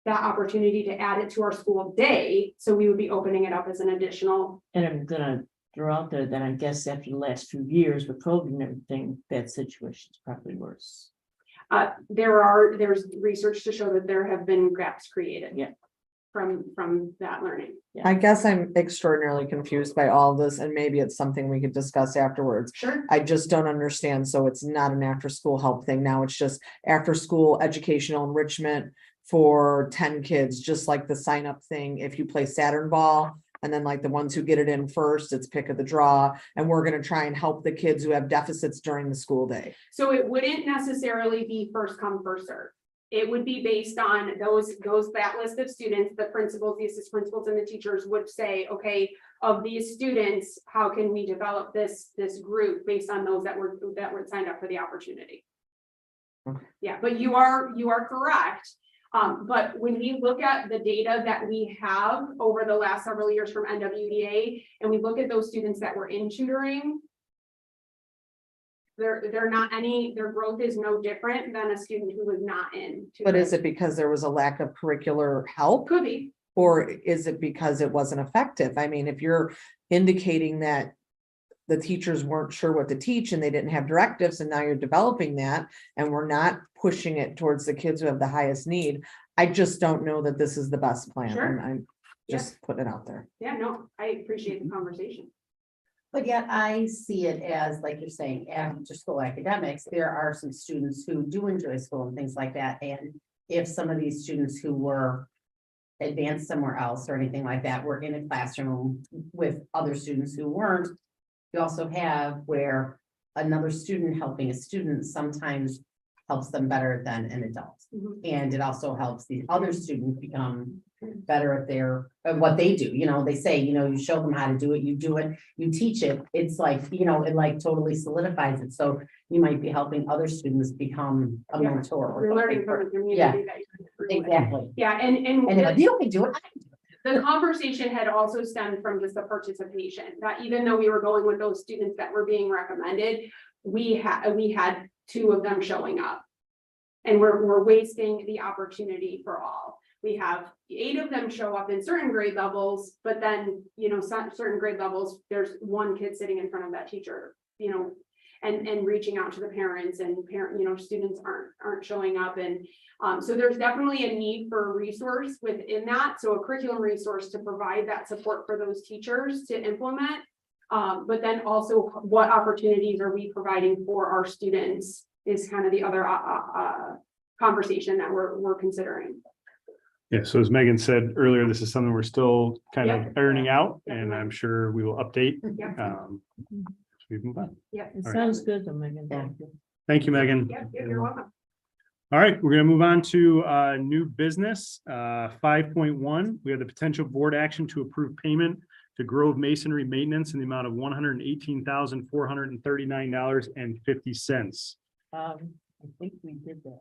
Speaker 5: that opportunity to add it to our school day. So we would be opening it up as an additional.
Speaker 7: and I'm gonna throw out there that I guess after the last few years with COVID and everything, that situation's probably worse.
Speaker 5: There's research to show that there have been gaps created.
Speaker 7: Yeah.
Speaker 5: From that learning.
Speaker 6: I guess I'm extraordinarily confused by all this, and maybe it's something we could discuss afterwards.
Speaker 5: Sure.
Speaker 6: I just don't understand. So it's not an after-school help thing. Now it's just after-school educational enrichment for 10 kids, just like the sign-up thing. If you play Saturn ball, and then like the ones who get it in first, it's pick of the draw. And we're gonna try and help the kids who have deficits during the school day.
Speaker 5: So it wouldn't necessarily be first come, first serve. It would be based on that list of students, the principals, the assistant principals, and the teachers would say, okay, of these students, how can we develop this group based on those that were signed up for the opportunity?
Speaker 6: Okay.
Speaker 5: Yeah, but you are correct. But when we look at the data that we have over the last several years from NWDA, and we look at those students that were in tutoring, they're not their growth is no different than a student who was not in tutoring.
Speaker 6: But is it because there was a lack of curricular help?
Speaker 5: Could be.
Speaker 6: Or is it because it wasn't effective? I mean, if you're indicating that the teachers weren't sure what to teach and they didn't have directives, and now you're developing that, and we're not pushing it towards the kids who have the highest need, I just don't know that this is the best plan.
Speaker 5: Sure.
Speaker 6: And I'm just putting it out there.
Speaker 5: Yeah, no, I appreciate the conversation.
Speaker 8: But yet I see it as, like you're saying, after school academics, there are some students who do enjoy school and things like that. And if some of these students who were advanced somewhere else or anything like that were in a classroom with other students who weren't, you also have where another student helping a student sometimes helps them better than an adult.
Speaker 5: Mhm.
Speaker 8: And it also helps the other students become better at what they do. You know, they say, you show them how to do it, you do it, you teach it. It's like, it like totally solidifies it. So you might be helping other students become a
Speaker 5: Yeah.
Speaker 8: mentor. or
Speaker 5: You're learning
Speaker 8: something.
Speaker 5: from the community that you're through with.
Speaker 8: Exactly.
Speaker 5: Yeah, and
Speaker 8: And if you can do it, I can do it.
Speaker 5: the conversation had also stemmed from just the participation, that even though we were going with those students that were being recommended, we had 2 of them showing up. And we're wasting the opportunity for all. we have 8 of them show up in certain grade levels, but then, certain grade levels, there's one kid sitting in front of that teacher, and reaching out to the parents and students aren't showing up. And so there's definitely a need for a resource within that. So a curriculum resource to provide that support for those teachers to implement. But then also what opportunities are we providing for our students is kind of the other conversation that we're considering.
Speaker 1: Yeah, so as Megan said earlier, this is something we're still kind of
Speaker 5: Yeah.
Speaker 1: ironing out, and
Speaker 5: Definitely.
Speaker 1: I'm sure we will update.
Speaker 5: Yeah,
Speaker 1: As we move on.
Speaker 5: yeah,
Speaker 7: It
Speaker 1: All right.
Speaker 7: sounds good, though, Megan. Thank you.
Speaker 1: Thank you, Megan.
Speaker 5: yeah, you're welcome.
Speaker 1: All right, we're gonna move on to new business, 5.1. We have the potential board action to approve payment to Grove Masonry Maintenance in the amount of $118,439.50.
Speaker 7: I think we did that.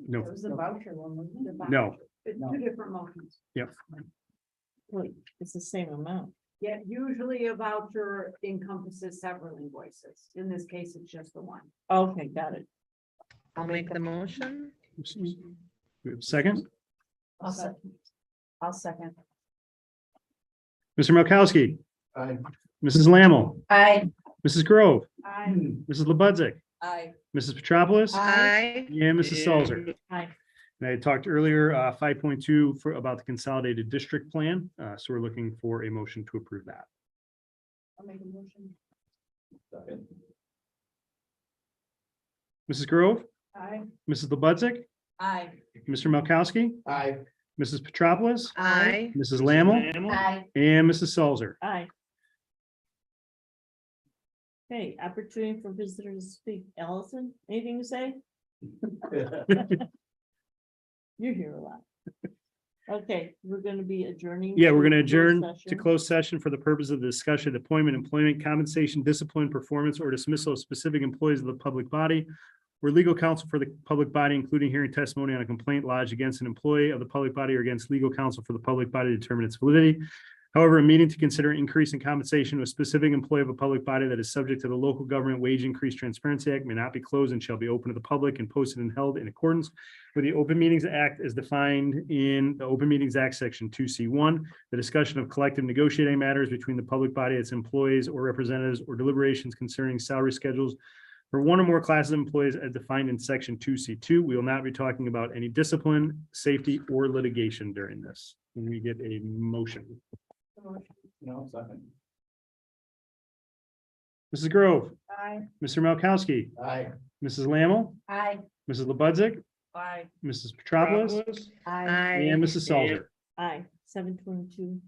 Speaker 1: No,
Speaker 2: It was the voucher one, wasn't it?
Speaker 1: no,
Speaker 2: It's two different motions.
Speaker 7: Wait, it's the same amount.
Speaker 2: Yeah, usually a voucher encompasses several invoices. In this case, it's just the one.
Speaker 7: Okay, got it.
Speaker 9: I'll make the motion.
Speaker 1: we have a second.
Speaker 4: I'll second.
Speaker 1: Mr. Milkowski.
Speaker 3: Aye.
Speaker 1: Mrs. Lammle,
Speaker 8: I,
Speaker 1: Mrs. Grove,
Speaker 2: I,
Speaker 1: Mrs. Lebudzick,
Speaker 4: Aye.
Speaker 1: Mrs. Petropoulos,
Speaker 9: Aye.
Speaker 1: and Mrs. Salzer.
Speaker 7: Aye.
Speaker 1: And I talked earlier, 5.2 about the consolidated district plan. So we're looking for a motion to approve that.
Speaker 2: I'll make a motion.
Speaker 1: Mrs. Grove,
Speaker 2: I,
Speaker 1: Mrs. Lebudzick,
Speaker 4: Aye.
Speaker 1: Mr. Milkowski,
Speaker 3: Aye.
Speaker 1: Mrs. Petropoulos,
Speaker 9: Aye.
Speaker 1: Mrs. Lammle,
Speaker 8: I,
Speaker 1: and Mrs. Salzer.
Speaker 7: Aye. Hey, opportunity for visitors to speak. Allison, anything to say? You're here a lot. Okay, we're gonna be adjourning.
Speaker 1: Yeah, we're going to
Speaker 7: closed
Speaker 1: adjourn to
Speaker 7: session.
Speaker 1: closed session for the purpose of the discussion, of appointment, employment, compensation, discipline, performance, or dismissal of specific employees of the public body or legal counsel for the public body, including hearing testimony on a complaint lodged against an employee of the public body or against legal counsel for the public body to determine its validity. However, a meeting to consider increase in compensation to a specific employee of a public body that is subject to the Local Government Wage Increase Transparency Act may not be closed and shall be open to the public and posted and held in accordance with the Open Meetings Act as defined in the Open Meetings Act, Section 2C1. The discussion of collective negotiating matters between the public body, its employees or representatives, or deliberations concerning salary schedules for one or more classes of employees as defined in Section 2C2. We will not be talking about any discipline, safety, or litigation during this. Can we get a motion?
Speaker 3: No, second.
Speaker 1: Mrs. Grove,
Speaker 2: I.
Speaker 1: Mr. Milkowski,
Speaker 3: Aye.
Speaker 1: Mrs. Lammle,
Speaker 8: I.
Speaker 1: Mrs. Lebudzick,
Speaker 7: Aye.
Speaker 1: Mrs. Petropoulos,
Speaker 9: Aye.
Speaker 1: and Mrs. Salzer.
Speaker 7: Aye, 7:22.